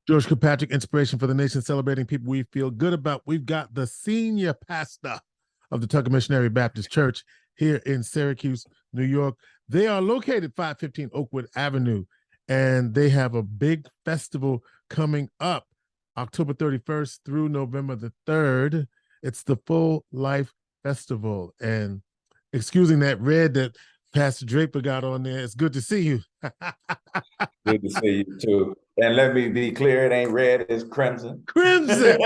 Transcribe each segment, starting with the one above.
George Kilpatrick, Inspiration for the Nation, celebrating people we feel good about. We've got the senior pastor of the Tucker Missionary Baptist Church here in Syracuse, New York. They are located 515 Oakwood Avenue, and they have a big festival coming up October 31st through November the 3rd. It's the Full Life Festival. And excusing that red that Pastor Draper got on there, it's good to see you. Good to see you too. And let me be clear, it ain't red, it's crimson. Crimson.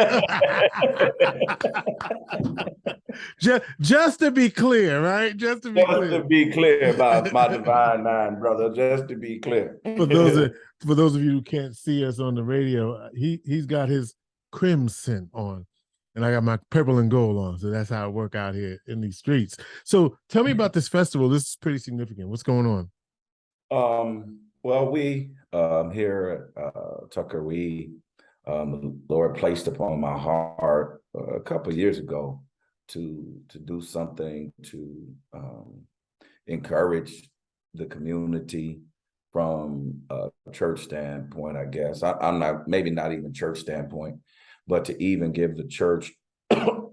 just to be clear, right? Just to be clear about my divine nine, brother. Just to be clear. For those of you who can't see us on the radio, he's got his crimson on, and I got my purple and gold on. So that's how I work out here in these streets. So tell me about this festival. This is pretty significant. What's going on? Well, we here at Tucker, the Lord placed upon my heart a couple of years ago to do something to encourage the community from a church standpoint, I guess. I'm not, maybe not even church standpoint, but to even give the church let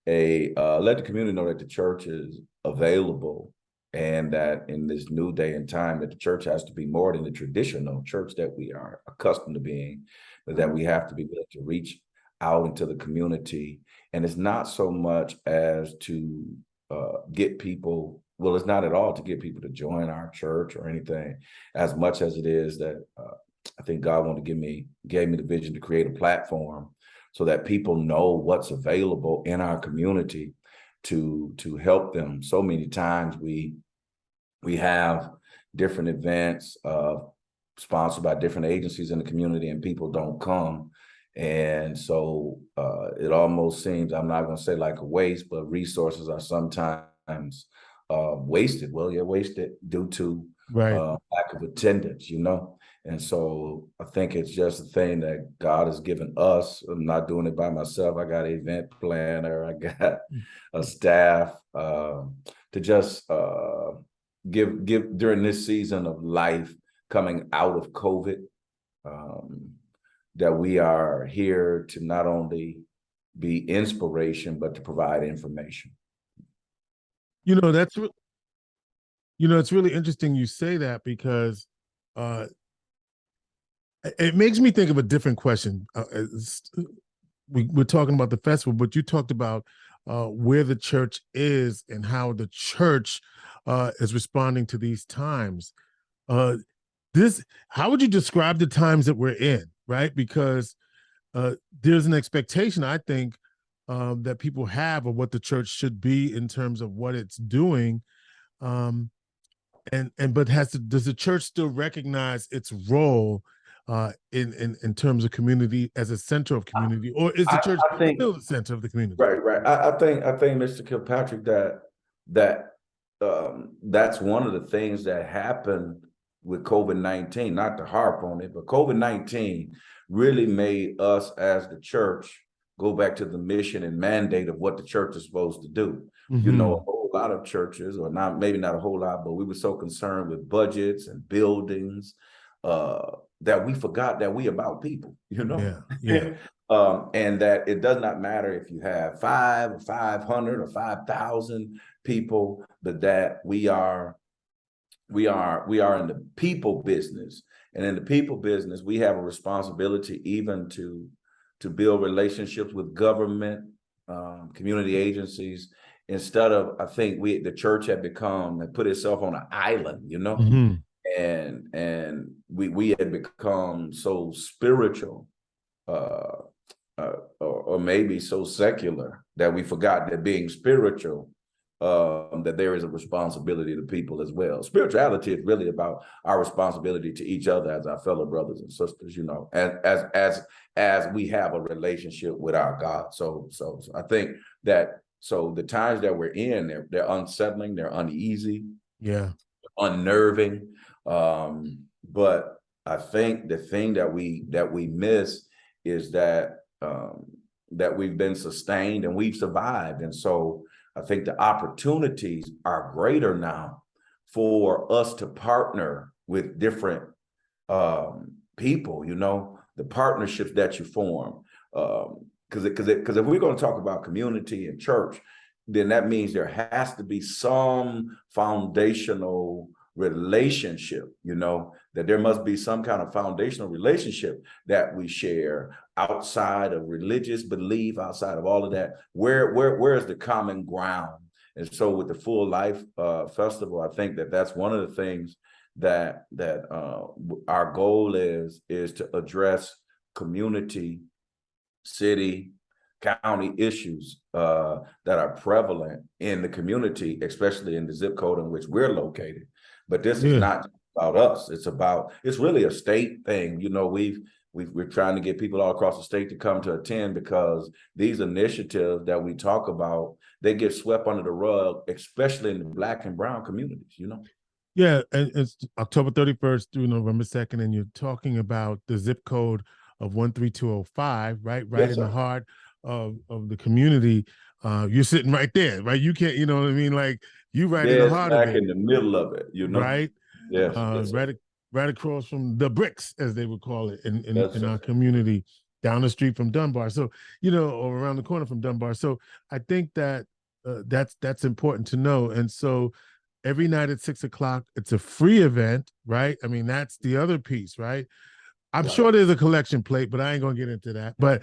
the community know that the church is available, and that in this new day and time that the church has to be more than the traditional church that we are accustomed to being, but that we have to be able to reach out into the community. And it's not so much as to get people, well, it's not at all to get people to join our church or anything, as much as it is that I think God gave me the vision to create a platform so that people know what's available in our community to help them. So many times we have different events sponsored by different agencies in the community, and people don't come. And so it almost seems, I'm not going to say like a waste, but resources are sometimes wasted. Well, you're wasted due to lack of attendance, And so I think it's just a thing that God has given us. I'm not doing it by myself. I got an event planner. I got a staff to just give during this season of life coming out of COVID, that we are here to not only be inspiration, but to provide information. It's really interesting you say that, because it makes me think of a different question. We're talking about the festival, but you talked about where the church is and how the church is responding to these times. How would you describe the times that we're in, right? Because there's an expectation, I think, that people have of what the church should be in terms of what it's doing. But does the church still recognize its role in terms of community, as a center of community, or is the church still the center of the community? Right. I think Mr. Kilpatrick, that's one of the things that happened with COVID-19, not to harp on it, but COVID-19 really made us as the church go back to the mission and mandate of what the church is supposed to do. Mm-hmm. A whole lot of churches, or maybe not a whole lot, but we were so concerned with budgets and buildings that we forgot that we about people, Yeah. And that it does not matter if you have 5 or 500 or 5,000 people, but that we are in the people business. And in the people business, we have a responsibility even to build relationships with government, community agencies, instead of, I think the church had put itself on an island, Mm-hmm. And we had become so spiritual, or maybe so secular, that we forgot that being spiritual, that there is a responsibility to people as well. Spirituality is really about our responsibility to each other as our fellow brothers and sisters, as we have a relationship with our God. So I think that, so the times that we're in, they're unsettling, they're uneasy, unnerving. But I think the thing that we miss is that we've been sustained and we've survived. And so I think the opportunities are greater now for us to partner with different people, the partnerships that you form. Because if we're going to talk about community and church, then that means there has to be some foundational relationship, that there must be some kind of foundational relationship that we share outside of religious belief, outside of all of that. Where is the common ground? And so with the Full Life Festival, I think that's one of the things that our goal is to address community, city, county issues that are prevalent in the community, especially in the zip code in which we're located. But this is not about us. It's really a state thing. We're trying to get people all across the state to come to attend, because these initiatives that we talk about, they get swept under the rug, especially in the Black and brown communities, Yeah, and it's October 31st through November 2nd, and you're talking about the zip code of 13205, right? Right Yes, in the sir. heart of the community. You're sitting right there, right? You can't, you know what I mean? Like, you right in the Dead heart of smack it, in the middle of it, right? Yes, yes, sir. Right across from the bricks, as they would call it Yes, in sir. our community, down the street from Dunbar. So, or around the corner from Dunbar. So I think that that's important to know. And so every night at 6 o'clock, it's a free event, right? I mean, that's the other piece, right? I'm sure there's a collection plate, but I ain't gonna get into that. But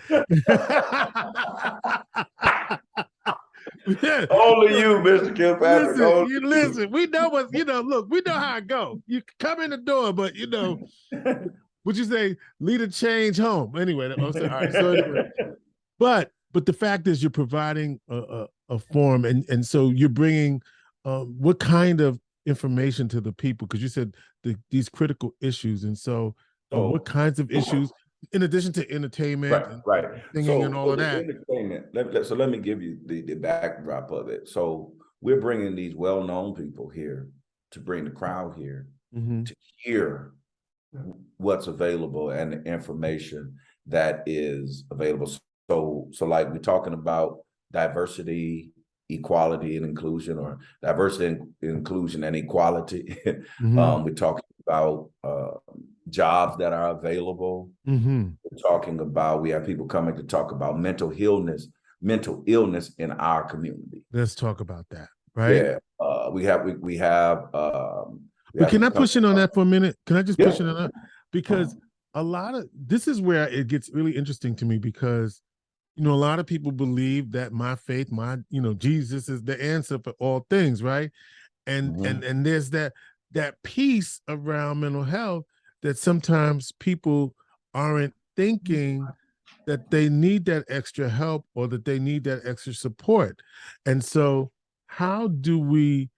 Only you, Mr. Kilpatrick. Only listen. We know what Look, we know how it go. You come in the door, but what you say, lead a change home. Anyway, I'm saying, all right. So anyway, but the fact is, you're providing a form, and so you're bringing what kind of information to the people, because you said these critical issues, and so what kinds of issues, in addition to entertainment and right. singing and all of The that. entertainment. Let me give you the backdrop of it. So we're bringing these well-known people here to bring the crowd here to hear what's available and the information that is available. So like we're talking about diversity, equality, and inclusion, or diversity, inclusion, and equality. We're talking about jobs that are available. We're talking about, we have people coming to talk about mental illness in our community. Let's talk about that, right? Yeah, we have. But can I push in on that for a minute? Can I just push in on that? Because this is where it gets really interesting to me, because a lot of people believe that my faith, Jesus is the answer for all things, right? And there's that piece around mental health that sometimes people aren't thinking that they need that extra help, or that they need that extra support. And so how do we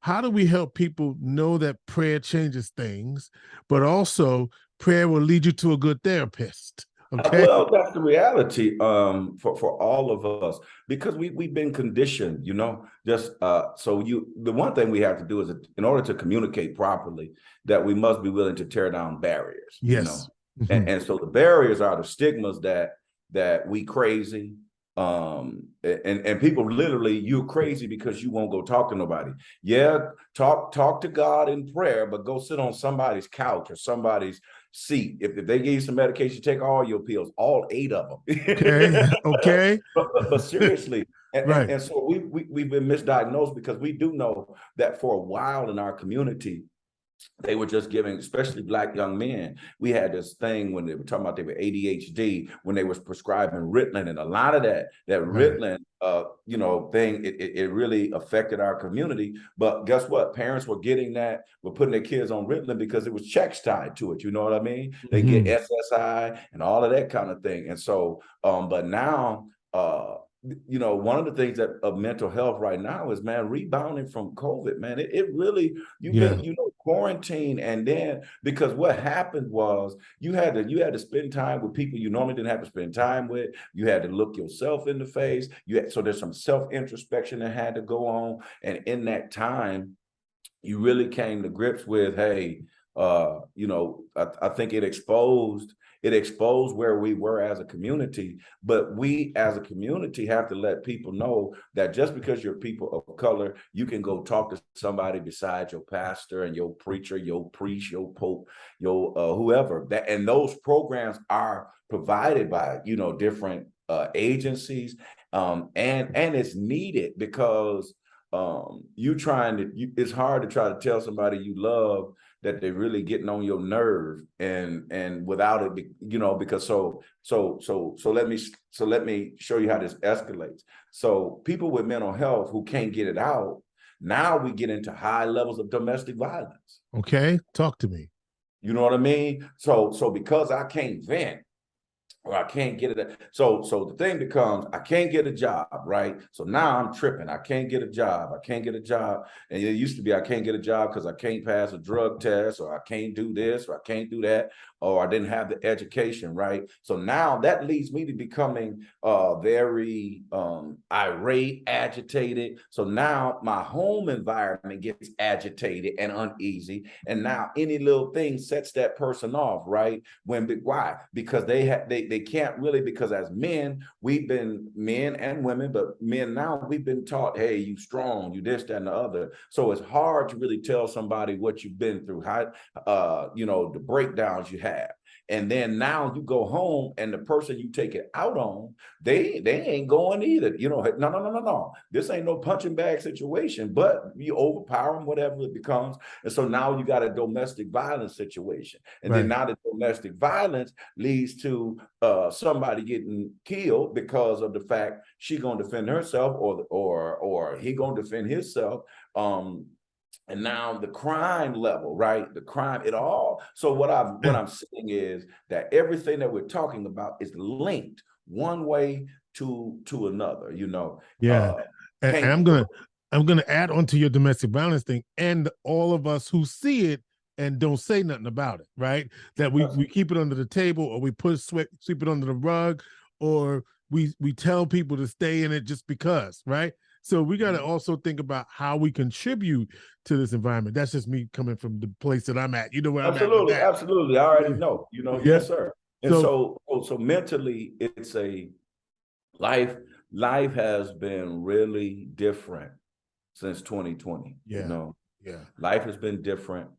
help people know that prayer changes things, but also prayer will lead you to a good therapist? Okay. Well, that's the reality for all of us, because we've been conditioned, just the one thing we have to do is, in order to communicate properly, that we must be willing to tear down barriers. Yes. And so the barriers are the stigmas that we crazy, and people literally, you're crazy because you won't go talk to nobody. Yeah, talk to God in prayer, but go sit on somebody's couch or somebody's seat. If they give you some medication, take all your pills, all 8 of them. Okay. But seriously, Right. and so we've been misdiagnosed, because we do know that for a while in our community, they were just giving, especially Black young men. We had this thing when they were talking about they were ADHD, when they was prescribing Ritalin, and a lot of that Ritalin, thing, it really affected our community. But guess what? Parents were getting that, were putting their kids on Ritalin because it was checks tied to it. You know what I mean? They get SSI and all of that kind of thing. And so, but now, one of the things that of mental health right now is, man, rebounding from COVID, man. It really, you've been, quarantine, and then, because what happened was you had to spend time with people you normally didn't have to spend time with. You had to look yourself in the face. So there's some self-introspection that had to go on, and in that time, you really came to grips with, hey, I think it exposed where we were as a community, but we as a community have to let people know that just because you're people of color, you can go talk to somebody besides your pastor and your preacher, your priest, your pope, your whoever. And those programs are provided by different agencies, and it's needed because it's hard to try to tell somebody you love that they're really getting on your nerve, and without it, because so let me show you how this escalates. So people with mental health who can't get it out, now we get into high levels of domestic violence. Okay, talk to me. You know what I mean? So because I can't vent, or I can't get it. So the thing becomes, I can't get a job, right? So now I'm tripping. I can't get a job. I can't get a job. And it used to be I can't get a job because I can't pass a drug test, or I can't do this, or I can't do that, or I didn't have the education, right? So now that leads me to becoming very irate, agitated. So now my home environment gets agitated and uneasy. And now any little thing sets that person off, right? Why? Because they can't really, because as men, we've been, men and women, but men now, we've been taught, hey, you strong, you this, that, and the other. So it's hard to really tell somebody what you've been through, how, the breakdowns you have. And then now you go home and the person you take it out on, they ain't going either. No. This ain't no punching bag situation, but you overpower them, whatever it becomes. And so now you got a domestic violence situation. And then now the domestic violence leads to somebody getting killed because of the fact she gonna defend herself, or he gonna defend himself. And now the crime level, right? The crime, it all. So what I'm saying is that everything that we're talking about is linked one way to another, Yeah. And I'm gonna add on to your domestic violence thing, and all of us who see it and don't say nothing about it, right? That we keep it under the table, or we sweep it under the rug, or we tell people to stay in it just because, right? So we got to also think about how we contribute to this environment. That's just me coming from the place that I'm at. You know where I'm at with that. Absolutely. I already know. Yes, sir. And so mentally, it's a life has been really different since 2020. Life has been different.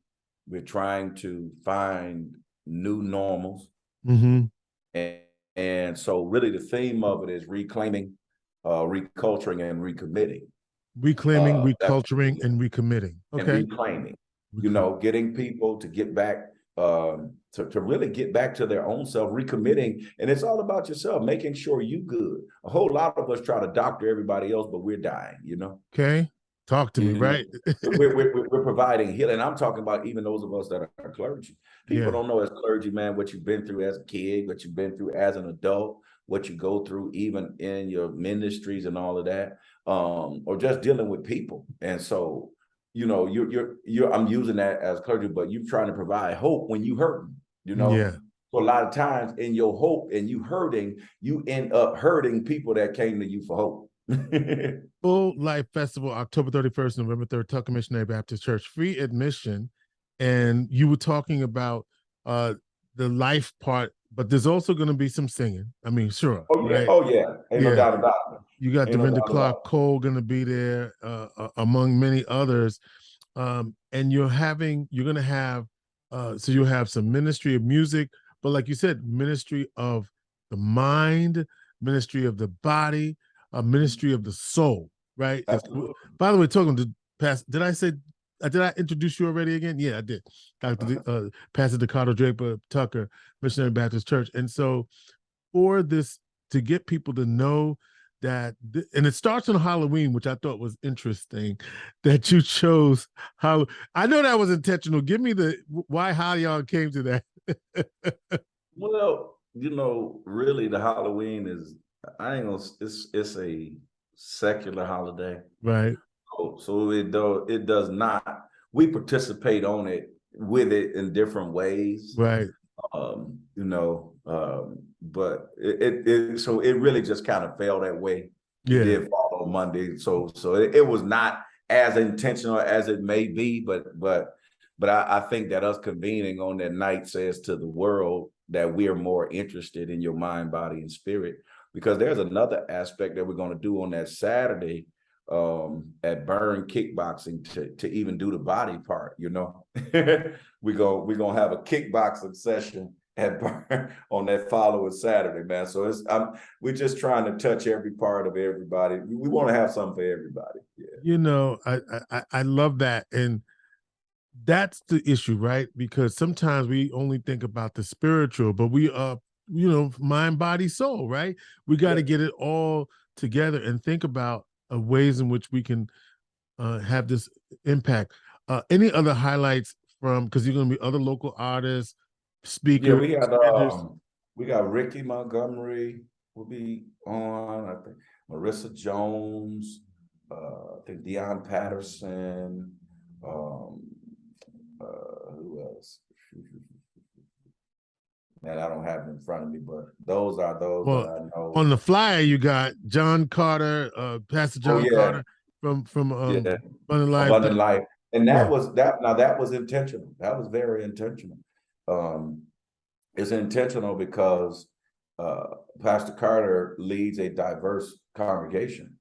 We're trying to find new normals. And so really the theme of it is reclaiming, reculturing, and recommitting. Reclaiming, reculturing, and recommitting. Okay. And reclaiming. Getting people to get back, to really get back to their own self, recommitting. And it's all about yourself, making sure you good. A whole lot of us try to doctor everybody else, but we're dying, Okay. Talk to me, right? We're providing healing. I'm talking about even those of us that are clergy. People don't know as clergy, man, what you've been through as a kid, what you've been through as an adult, what you go through even in your ministries and all of that, or just dealing with people. And so, I'm using that as clergy, but you're trying to provide hope when you hurting, So a lot of times in your hope and you hurting, you end up hurting people that came to you for hope. Full Life Festival, October 31st, November 3rd, Tucker Missionary Baptist Church, free admission. And you were talking about the life part, but there's also going to be some singing. I mean, sure. Right? Oh, yeah. Ain't no doubt about it. You got Dorinda Clark Cole going to be there, among many others. And you're going to have, so you'll have some ministry of music, but like you said, ministry of the mind, ministry of the body, a ministry of the soul, right? By the way, talking to Pastor, did I introduce you already again? Yeah, I did. Dr. Pastor Decarto Draper, Tucker, Missionary Baptist Church. And so for this, to get people to know that, and it starts on Halloween, which I thought was interesting, that you chose how. I know that was intentional. Give me how y'all came to that. Well, really the Halloween is, it's a secular holiday. Right. So it does not, we participate with it in different ways. Right. But it really just kind of fell that way. It did fall on Monday. So it was not as intentional as it may be, but But I think that us convening on that night says to the world that we are more interested in your mind, body, and spirit, because there's another aspect that we're going to do on that Saturday at Burn Kickboxing to even do the body part. We're gonna have a kickboxing session at Burn on that following Saturday, man. So we're just trying to touch every part of everybody. We want to have something for everybody. Yeah. I love that. And that's the issue, right? Because sometimes we only think about the spiritual, but we mind, body, soul, right? We got to get it all together and think about ways in which we can have this impact. Any other highlights from, because you're going to be other local artists, speakers? Yeah, we got Ricky Montgomery will be on. I think Marissa Jones. I think Deion Patterson. Who else? Man, I don't have them in front of me, but those are those that I know. On the flyer, you got John Carter, Pastor John Carter from Abundant Life. And that was intentional. That was very intentional. It's intentional because Pastor Carter leads a diverse congregation.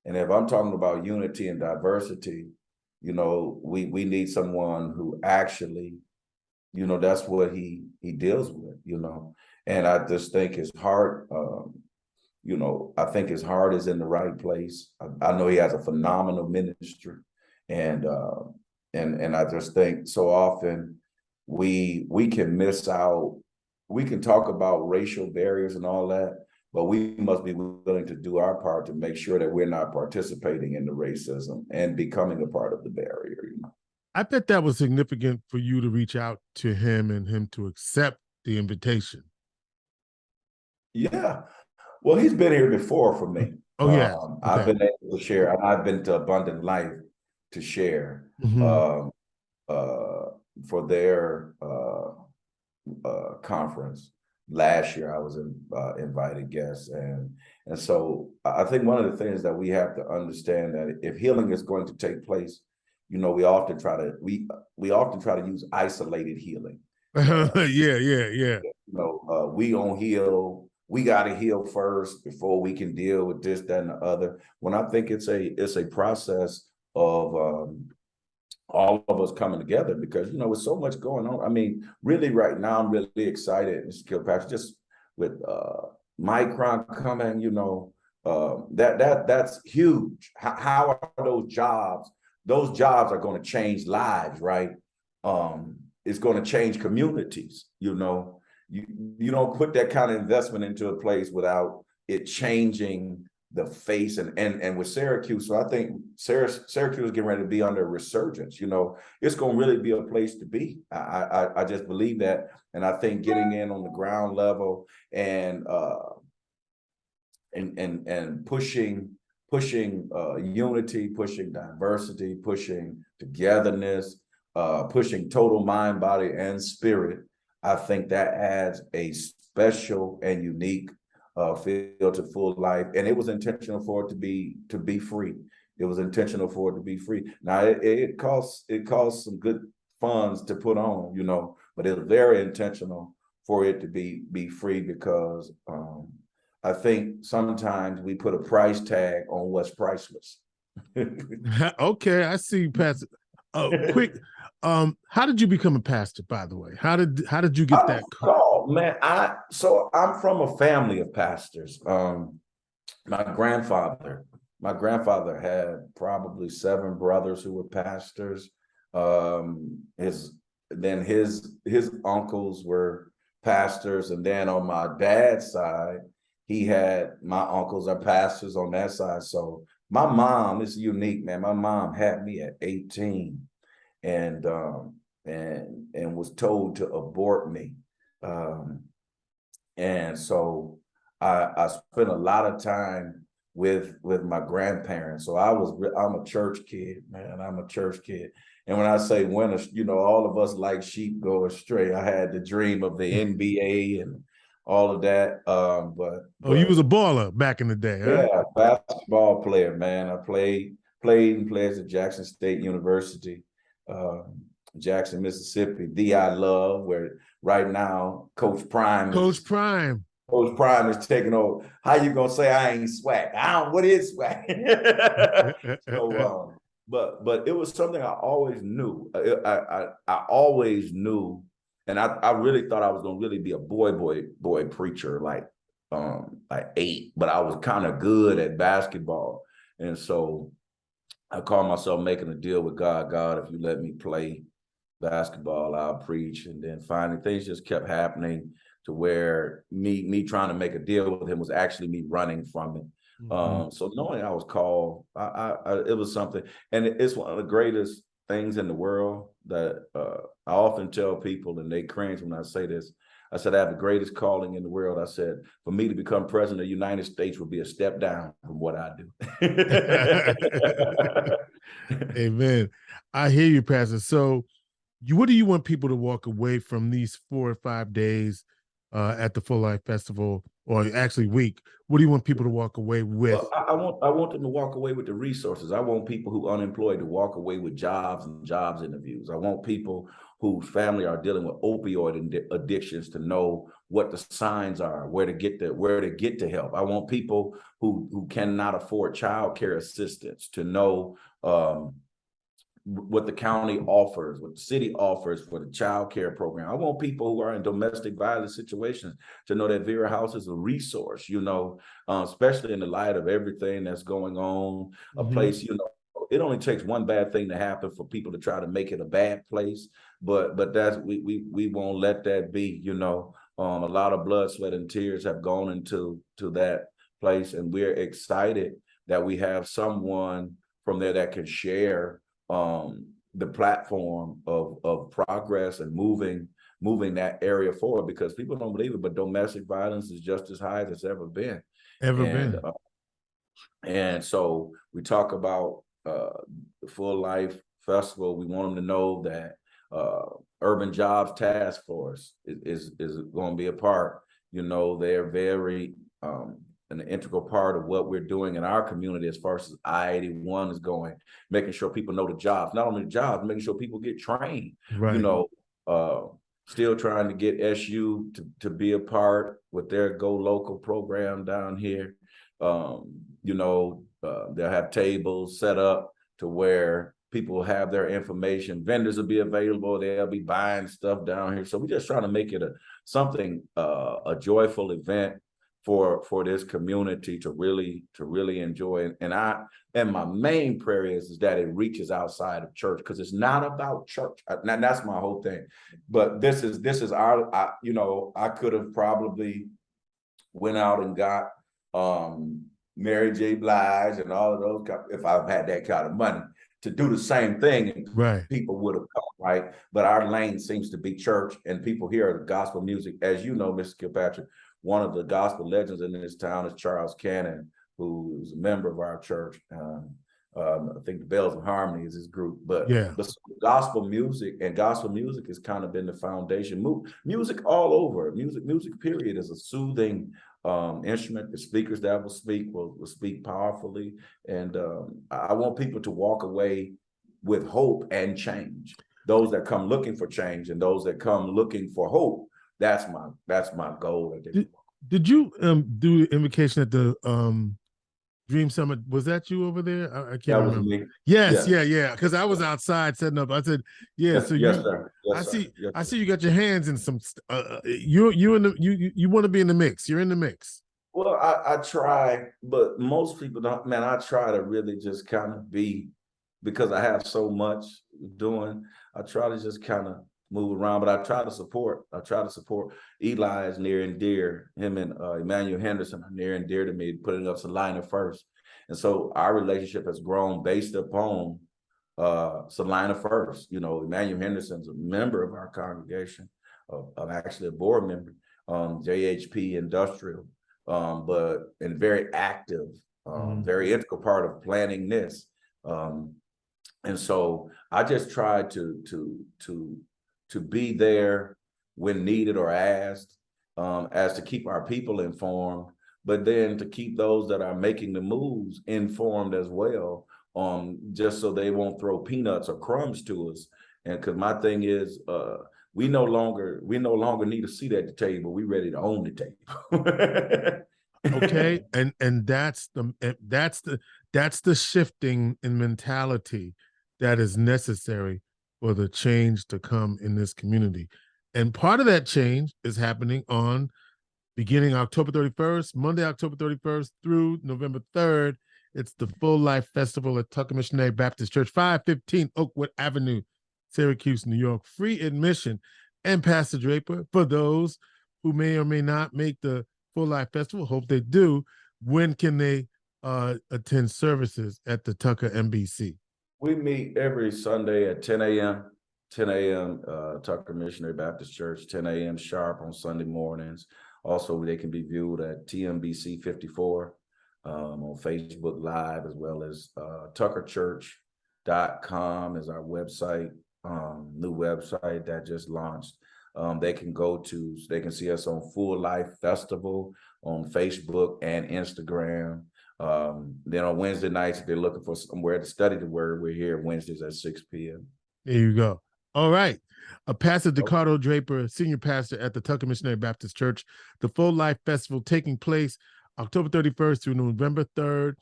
And if I'm talking about unity and diversity, we need someone who actually, that's what he deals with, and I just think his heart, I think his heart is in the right place. I know he has a phenomenal ministry, and I just think so often we can miss out. We can talk about racial barriers and all that, but we must be willing to do our part to make sure that we're not participating in the racism and becoming a part of the barrier. I bet that was significant for you to reach out to him and him to accept the invitation. Yeah. Well, he's been here before for me. Oh, yeah. Okay. I've been able to share, and I've been to Abundant Life to share for their conference. Last year, I was an invited guest. And so I think one of the things that we have to understand that if healing is going to take place, we often try to use isolated healing. Yeah. We don't heal. We got to heal first before we can deal with this, that, and the other. When I think it's a process of all of us coming together, because with so much going on. I mean, really, right now, I'm really excited, Mr. Kilpatrick, just with Micron coming. That's huge. How are those jobs? Those jobs are going to change lives, right? It's going to change communities. You don't put that kind of investment into a place without it changing the face and with Syracuse. So I think Syracuse is getting ready to be under a resurgence. It's going to really be a place to be. I just believe that, and I think getting in on the ground level and pushing unity, pushing diversity, pushing togetherness, pushing total mind, body, and spirit. I think that adds a special and unique feel to full life. And it was intentional for it to be free. It was intentional for it to be free. Now it costs some good funds to put on, but it was very intentional for it to be free, because I think sometimes we put a price tag on what's priceless. Okay, I see, Pastor. Quick, how did you become a pastor, by the way? How did you get that? Oh man, I'm from a family of pastors. My grandfather had probably 7 brothers who were pastors. His uncles were pastors, and then on my dad's side, my uncles are pastors on that side. So my mom is unique, man. My mom had me at 18 and was told to abort me. And so I spent a lot of time with my grandparents. So I'm a church kid, man. I'm a church kid. And when I say when, all of us like sheep go astray. I had the dream of the NBA and all of that. But you was a baller back in the day, huh? Yeah, basketball player, man. I played at Jackson State University. Jackson, Mississippi, the I love, where right now Coach Prime. Coach Prime is taking over. How you gonna say I ain't swag? I don't. What is swag? So, but it was something I always knew. I always knew, and I really thought I was gonna really be a boy preacher, like 8. But I was kind of good at basketball, and so I called myself making a deal with God. God, if you let me play basketball, I'll preach. And then finally things just kept happening to where me trying to make a deal with him was actually me running from it. So knowing I was called, it was something, and it's one of the greatest things in the world that I often tell people, and they cringe when I say this. I said, I have the greatest calling in the world. I said, for me to become president of the United States would be a step down from what I do. Amen. I hear you, Pastor. So what do you want people to walk away from these 4 or 5 days at the Full Life Festival, or actually week? What do you want people to walk away with? Well, I want them to walk away with the resources. I want people who are unemployed to walk away with jobs and jobs interviews. I want people whose family are dealing with opioid addictions to know what the signs are, where to get to help. I want people who cannot afford child care assistance to know what the county offers, what the city offers for the child care program. I want people who are in domestic violence situations to know that Vera House is a resource, especially in the light of everything that's going on, a place, it only takes one bad thing to happen for people to try to make it a bad place. But that's, we won't let that be, a lot of blood, sweat, and tears have gone into that place. And we're excited that we have someone from there that can share the platform of progress and moving that area forward, because people don't believe it, but domestic violence is just as high as it's ever been. And so we talk about the Full Life Festival. We want them to know that Urban Jobs Task Force is going to be a part. They're very an integral part of what we're doing in our community as far as I-81 is going, making sure people know the jobs, not only the jobs, making sure people get trained, still trying to get SU to be a part with their Go Local program down here. They'll have tables set up to where people will have their information, vendors will be available, they'll be buying stuff down here. So we're just trying to make it a joyful event for this community to really enjoy. And my main prayer is that it reaches outside of church, because it's not about church. Now that's my whole thing. But this is our, I could have probably went out and got Mary J. Blige and all of those, if I've had that kind of money to do the same thing, and people would have come, right? But our lane seems to be church, and people hear gospel music. As you know, Mr. Kilpatrick, one of the gospel legends in this town is Charles Cannon, who's a member of our church. I think the Bells of Harmony is his group, but gospel music has kind of been the foundation. Music all over, music period is a soothing instrument. The speakers that will speak powerfully. And I want people to walk away with hope and change. Those that come looking for change and those that come looking for hope. That's my goal. Did you do invocation at the Dream Summit? Was that you over there? I can't remember. Was me. Yes, yeah. Because I was outside setting up. I said, yes, sir. I see you got your hands in some. You want to be in the mix. You're in the mix. Well, I try, but most people don't. Man, I try to really just kind of be, because I have so much doing. I try to just kind of move around, but I try to support. Eli is near and dear. Him and Emmanuel Henderson are near and dear to me, putting up Salina first. And so our relationship has grown based upon Salina first. Emmanuel Henderson's a member of our congregation, I'm actually a board member, JHP Industrial, and very active, very integral part of planning this. And so I just try to be there when needed or asked, as to keep our people informed, but then to keep those that are making the moves informed as well, just so they won't throw peanuts or crumbs to us. And because my thing is, we no longer need a seat at the table. We ready to own the table. Okay, and that's the shifting in mentality that is necessary for the change to come in this community. And part of that change is happening on beginning October 31st, Monday, October 31st through November 3rd. It's the Full Life Festival at Tucker Missionary Baptist Church, 515 Oakwood Avenue, Syracuse, New York. Free admission. And Pastor Draper, for those who may or may not make the Full Life Festival, hope they do, when can they attend services at the Tucker MBC? We meet every Sunday at 10 a.m. 10 a.m. Tucker Missionary Baptist Church, 10 a.m. sharp on Sunday mornings. Also, they can be viewed at TMBC 54 on Facebook Live, as well as tuckerchurch.com is our website, new website that just launched. They can see us on Full Life Festival on Facebook and Instagram. Then on Wednesday nights, if they're looking for somewhere to study the word, we're here Wednesdays at 6 p.m. There you go. All right. Pastor Decarto Draper, senior pastor at the Tucker Missionary Baptist Church. The Full Life Festival taking place October 31st through November 3rd.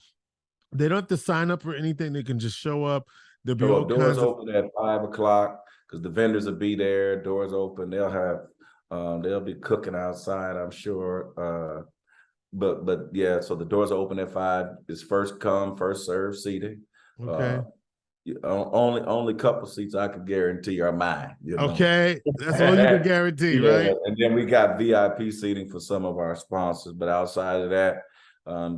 They don't have to sign up for anything. They can just show up. There'll be all doors kinds of open at 5 o'clock because the vendors will be there. Doors open. They'll be cooking outside, I'm sure. But yeah, so the doors are open at 5. It's first come, first serve seating. Okay. Only couple seats I can guarantee are mine. Okay, that's all you can guarantee, yeah, right? And then we got VIP seating for some of our sponsors, but outside of that,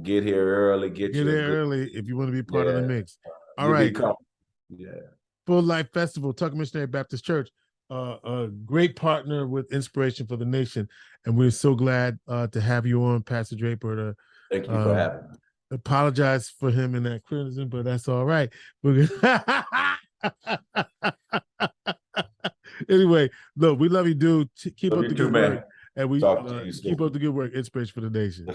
get here early. Get here early if you want to be part of the mix. All right. Yeah. Full Life Festival, Tucker Missionary Baptist Church, a great partner with Inspiration for the Nation, and we're so glad to have you on, Pastor Draper. Thank you for having me. Apologize for him in that criticism, but that's all right. We're anyway, look, we love you, dude. Keep up the good work, and we keep up the good work. Inspiration for the Nation.